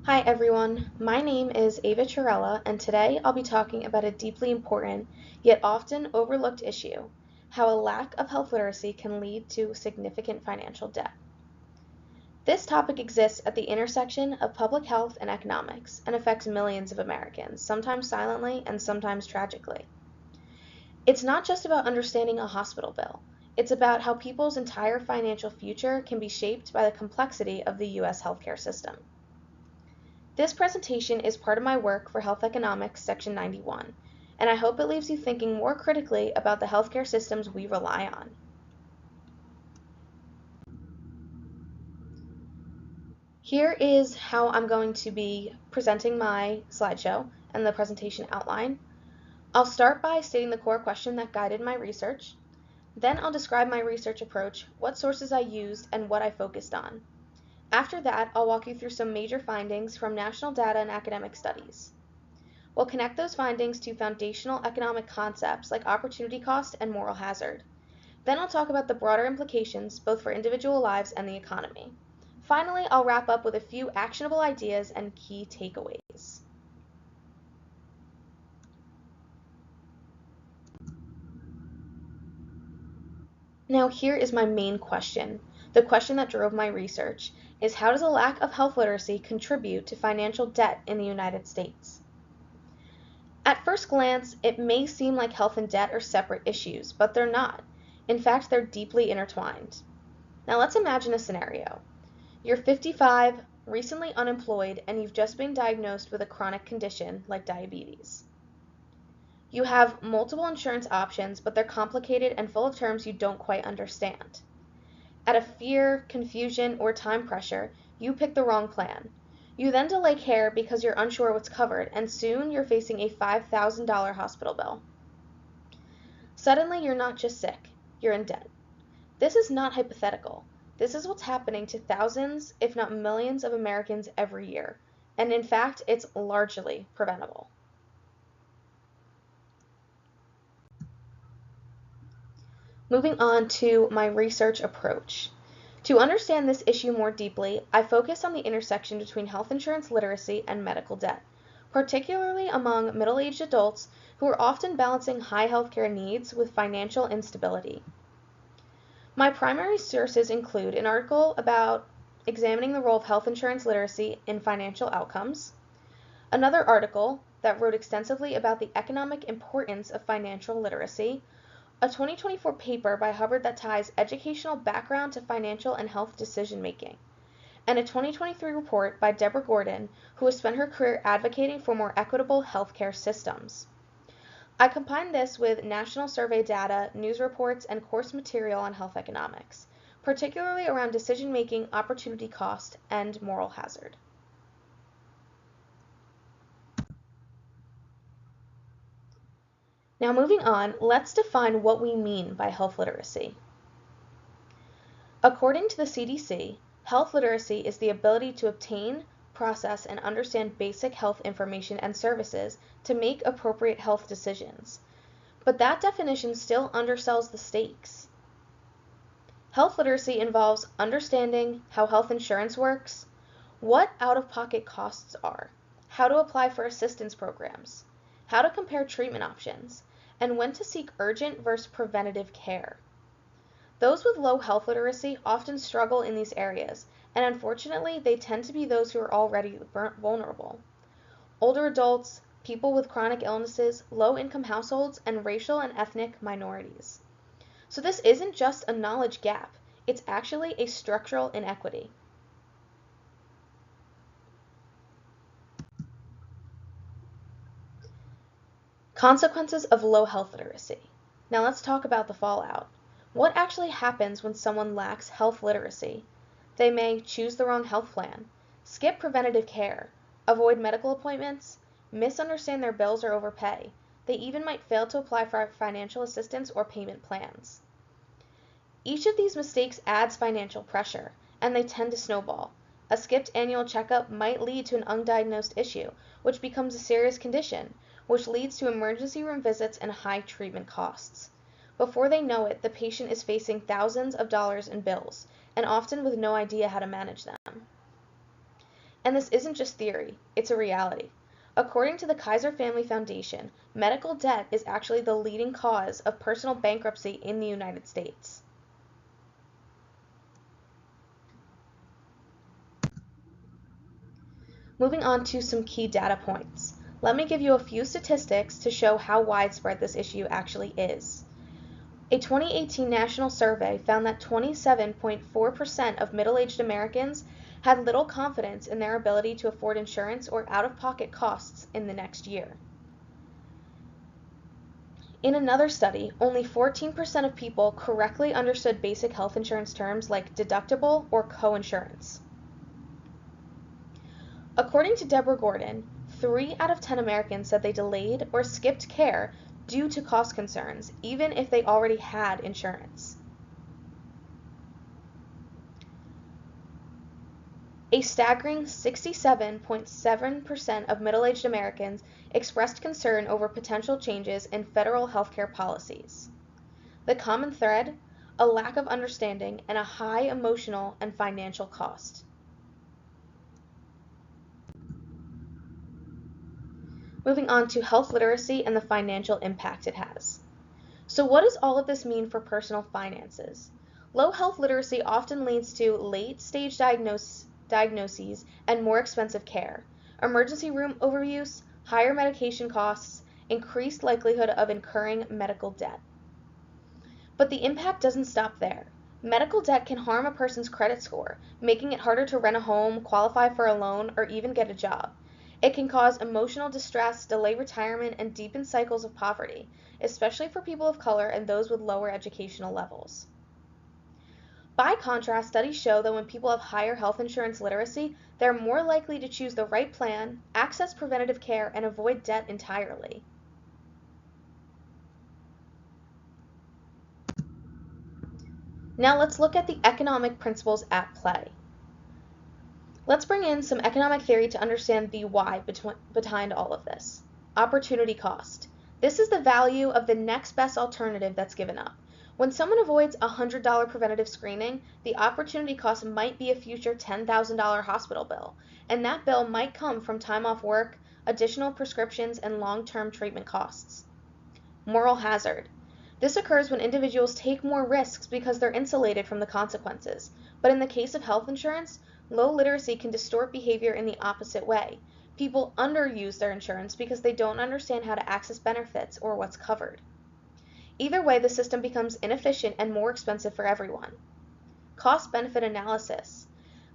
Hi everyone, my name is Ava Chirella, and today I'll be talking about a deeply important yet often overlooked issue: how a lack of health literacy can lead to significant financial debt. This topic exists at the intersection of public health and economics and affects millions of Americans, sometimes silently and sometimes tragically. It's not just about understanding a hospital bill, it's about how people's entire financial future can be shaped by the complexity of the US healthcare system. This presentation is part of my work for Health Economics Section 91, and I hope it leaves you thinking more critically about the healthcare systems we rely on. Here is how I'm going to be presenting my slideshow and the presentation outline. I'll start by stating the core question that guided my research. Then I'll describe my research approach, what sources I used, and what I focused on. After that, I'll walk you through some major findings from national data and academic studies. We'll connect those findings to foundational economic concepts like opportunity cost and moral hazard. Then I'll talk about the broader implications, both for individual lives and the economy. Finally, I'll wrap up with a few actionable ideas and key takeaways. Now here is my main question. The question that drove my research is: how does a lack of health literacy contribute to financial debt in the United States? At first glance, it may seem like health and debt are separate issues, but they're not. In fact, they're deeply intertwined. Now let's imagine a scenario. You're 55, recently unemployed, and you've just been diagnosed with a chronic condition like diabetes. You have multiple insurance options, but they're complicated and full of terms you don't quite understand. Out of fear, confusion, or time pressure, you pick the wrong plan. You then delay care because you're unsure what's covered, and soon you're facing a $5,000 hospital bill. Suddenly, you're not just sick, you're in debt. This is not hypothetical. This is what's happening to thousands, if not millions, of Americans every year. And in fact, it's largely preventable. Moving on to my research approach. To understand this issue more deeply, I focused on the intersection between health insurance literacy and medical debt, particularly among middle-aged adults who are often balancing high healthcare needs with financial instability. My primary sources include an article about examining the role of health insurance literacy in financial outcomes, another article that wrote extensively about the economic importance of financial literacy, a 2024 paper by Hubbard that ties educational background to financial and health decision making, and a 2023 report by Deborah Gordon, who has spent her career advocating for more equitable healthcare systems. I combined this with national survey data, news reports, and course material on health economics, particularly around decision making, opportunity cost, and moral hazard. Now moving on, let's define what we mean by health literacy. According to the CDC, health literacy is the ability to obtain, process, and understand basic health information and services to make appropriate health decisions. But that definition still undersells the stakes. Health literacy involves understanding how health insurance works, what out-of-pocket costs are, how to apply for assistance programs, how to compare treatment options, and when to seek urgent versus preventative care. Those with low health literacy often struggle in these areas, and unfortunately, they tend to be those who are already vulnerable. Older adults, people with chronic illnesses, low-income households, and racial and ethnic minorities. So this isn't just a knowledge gap, it's actually a structural inequity. Consequences of low health literacy. Now let's talk about the fallout. What actually happens when someone lacks health literacy? They may choose the wrong health plan, skip preventative care, avoid medical appointments, misunderstand their bills or overpay. They even might fail to apply for financial assistance or payment plans. Each of these mistakes adds financial pressure, and they tend to snowball. A skipped annual checkup might lead to an undiagnosed issue, which becomes a serious condition, which leads to emergency room visits and high treatment costs. Before they know it, the patient is facing thousands of dollars in bills, and often with no idea how to manage them. And this isn't just theory, it's a reality. According to the Kaiser Family Foundation, medical debt is actually the leading cause of personal bankruptcy in the United States. Moving on to some key data points. Let me give you a few statistics to show how widespread this issue actually is. A 2018 national survey found that 27.4% of middle-aged Americans had little confidence in their ability to afford insurance or out-of-pocket costs in the next year. In another study, only 14% of people correctly understood basic health insurance terms like deductible or coinsurance. According to Deborah Gordon, 3 out of 10 Americans said they delayed or skipped care due to cost concerns, even if they already had insurance. A staggering 67.7% of middle-aged Americans expressed concern over potential changes in federal healthcare policies. The common thread? A lack of understanding and a high emotional and financial cost. Moving on to health literacy and the financial impact it has. So what does all of this mean for personal finances? Low health literacy often leads to late-stage diagnoses and more expensive care, emergency room overuse, higher medication costs, increased likelihood of incurring medical debt. But the impact doesn't stop there. Medical debt can harm a person's credit score, making it harder to rent a home, qualify for a loan, or even get a job. It can cause emotional distress, delay retirement, and deepen cycles of poverty, especially for people of color and those with lower educational levels. By contrast, studies show that when people have higher health insurance literacy, they're more likely to choose the right plan, access preventative care, and avoid debt entirely. Now let's look at the economic principles at play. Let's bring in some economic theory to understand the why behind all of this. Opportunity cost. This is the value of the next best alternative that's given up. When someone avoids a $100 preventative screening, the opportunity cost might be a future $10,000 hospital bill, and that bill might come from time off work, additional prescriptions, and long-term treatment costs. Moral hazard. This occurs when individuals take more risks because they're insulated from the consequences, but in the case of health insurance, low literacy can distort behavior in the opposite way. People underuse their insurance because they don't understand how to access benefits or what's covered. Either way, the system becomes inefficient and more expensive for everyone. Cost-benefit analysis.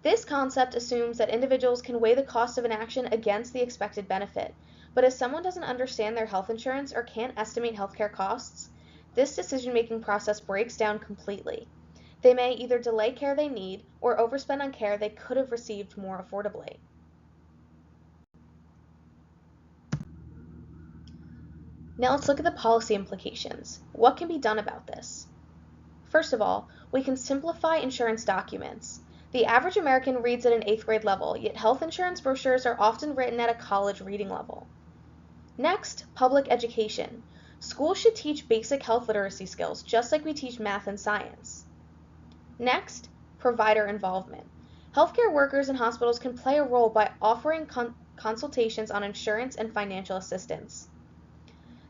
This concept assumes that individuals can weigh the cost of an action against the expected benefit, but if someone doesn't understand their health insurance or can't estimate healthcare costs, this decision-making process breaks down completely. They may either delay care they need or overspend on care they could have received more affordably. Now let's look at the policy implications. What can be done about this? First of all, we can simplify insurance documents. The average American reads at an 8th grade level, yet health insurance brochures are often written at a college reading level. Next, public education. Schools should teach basic health literacy skills, just like we teach math and science. Next, provider involvement. Healthcare workers in hospitals can play a role by offering consultations on insurance and financial assistance.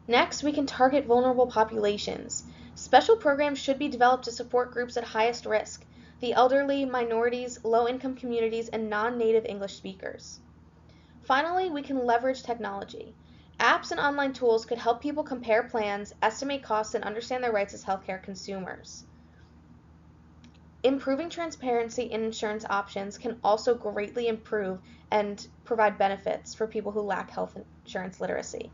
Next, we can target vulnerable populations. Special programs should be developed to support groups at highest risk, the elderly, minorities, low-income communities, and non-native English speakers. Finally, we can leverage technology. Apps and online tools could help people compare plans, estimate costs, and understand their rights as healthcare consumers. Improving transparency in insurance options can also greatly improve and provide benefits for people who lack health insurance literacy.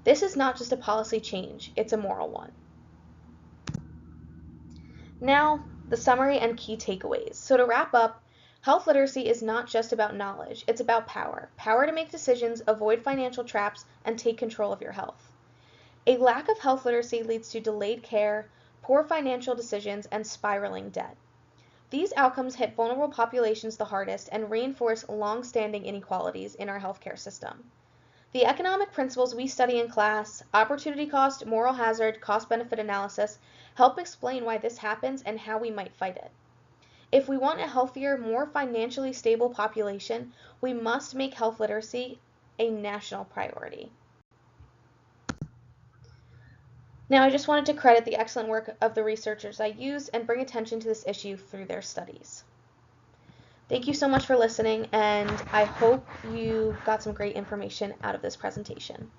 This is not just a policy change, it's a moral one. Now, the summary and key takeaways. So to wrap up, health literacy is not just about knowledge, it's about power. Power to make decisions, avoid financial traps, and take control of your health. A lack of health literacy leads to delayed care, poor financial decisions, and spiraling debt. These outcomes hit vulnerable populations the hardest and reinforce long-standing inequalities in our healthcare system. The economic principles we study in class, opportunity cost, moral hazard, cost-benefit analysis, help explain why this happens and how we might fight it. If we want a healthier, more financially stable population, we must make health literacy a national priority. Now, I just wanted to credit the excellent work of the researchers I used and bring attention to this issue through their studies. Thank you so much for listening, and I hope you got some great information out of this presentation.